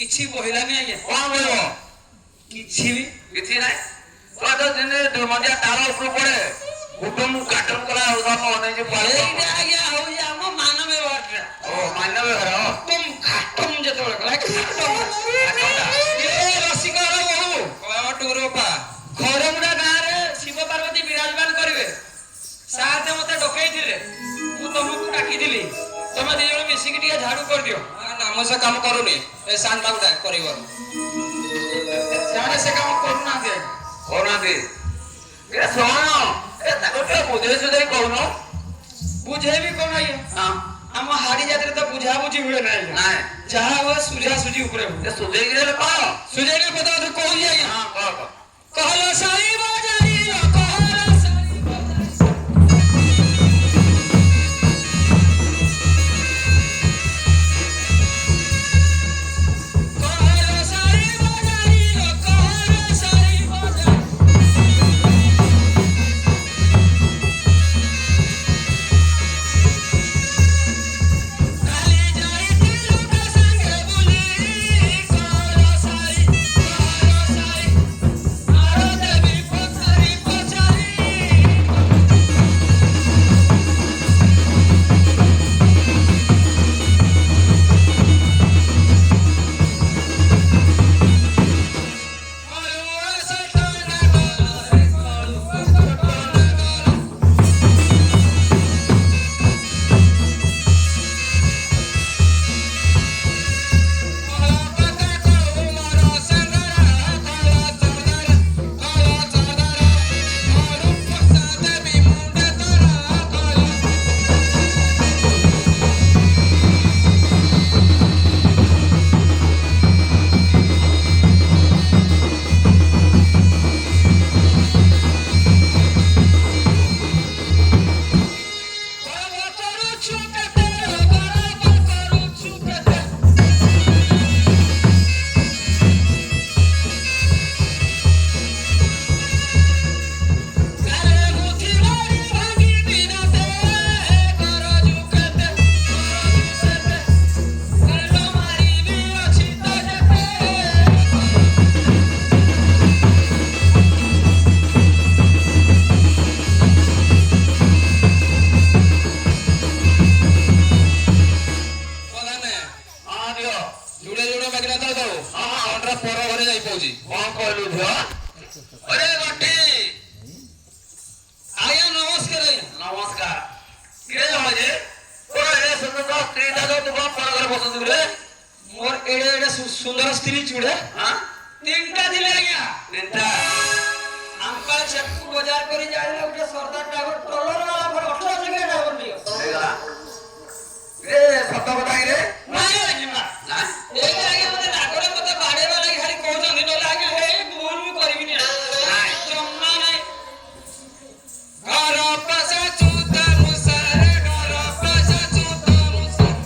କିଛି କହିଲାନି ଆଜ୍ଞା। କଣ କହିବ? କିଛି ବି କିଛି ନାହିଁ। ତ ଦିନେ ଦୁର୍ମଣ୍ଡିଆ ତାଳ ଉପରୁ ପଡେ କୁଟୁମ କାଟୁମ କଲା ଧର୍ମ ଅନେଇଛି ଏଇଟା ଆଜ୍ଞା ହଉଛି ଆମ ମାନବ ବ୍ୟବହାରଟା। ଓ ମାନବ ଘର କୁଟୁମ ଖାଟୁମ ଯେତେବେଳେ କଲା ଏ ରସିକର ବହୁ ଟୁର ବାପା ଖରମୁଣ୍ଡା ଗାଁରେ ଶିବ ପାର୍ବତୀ ବିରାଜମାନ କରିବେ। ସାର୍ ମତେ ଡକେଇଥିଲେ, ମୁଁ ତମକୁ ଡାକିଥିଲି, ତମେ ଦି ଜଣ ମିଶିକି ଟିକେ ଝାଡୁ କରିଦିଅ। ନାମ ସେ କାମ କରୁନି, ଏ ସାନ୍ଟାକୁ କରିବ। ସେମାନେ ସେ କାମ କରୁନାହାନ୍ତି କରୁନାହାନ୍ତି। ଏ ଶୁଣ ଏ ତାକୁ ଟିକେ ବୁଝେଇ ସୁଝେଇ କହୁନ। ବୁଝେଇବି କଣ ଆଜ୍ଞା? ଆମ ହାଡି ଜାତିରେ ତ ବୁଝାବୁଝି ହୁଏ ନାହିଁ। ନାଇଁ ଯାହା ହୁଏ ସୁଝା ସୁଝି ଉପରେ ହୁଏ। ସୁଝେଇକି ଦେଲେ କଣ ସୁଝେଇକି ପଦା କହୁଛି ଆଜ୍ଞା। କହ कहଲ ସାଇ ବଜାରି କହିଲ ସାଇ सुंदर स्त्री चूड़े तीनटा दिले आज्ञा तीनटा अंकल चक्कू बाजार करी जाए उठे सरदार टावर टोलर वाला पर 18 जगह टावर दियो ए सत बता रे नहीं आज्ञा ना ए आज्ञा मते नागरे मते बाड़े वाला खाली कहउछन न आज्ञा हे भूल भी करबी नहीं जम्मा नहीं घर पासा चूता मुसारे घर पासा चूता मुसारे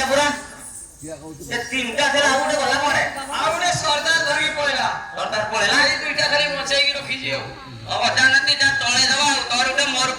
ପୁରା ଏ ତିନିଟା ଥିଲା ଆଉ ଗୋଟେ ଗଲା ପରେ ଆଉ ଗୋଟେ ସର୍ଦାର ଧରିକି ପଳେଇଲା ସର୍ଦାର ପଳେଇଲା ଏଇ ଦୁଇଟା ଖାଲି ବଞ୍ଚେଇକି ରଖିଛି ଆଉ ଅବଦାନତି ଯା ତଳେ ଦେବା ଆଉ ତୋର ଗୋଟେ ମୋର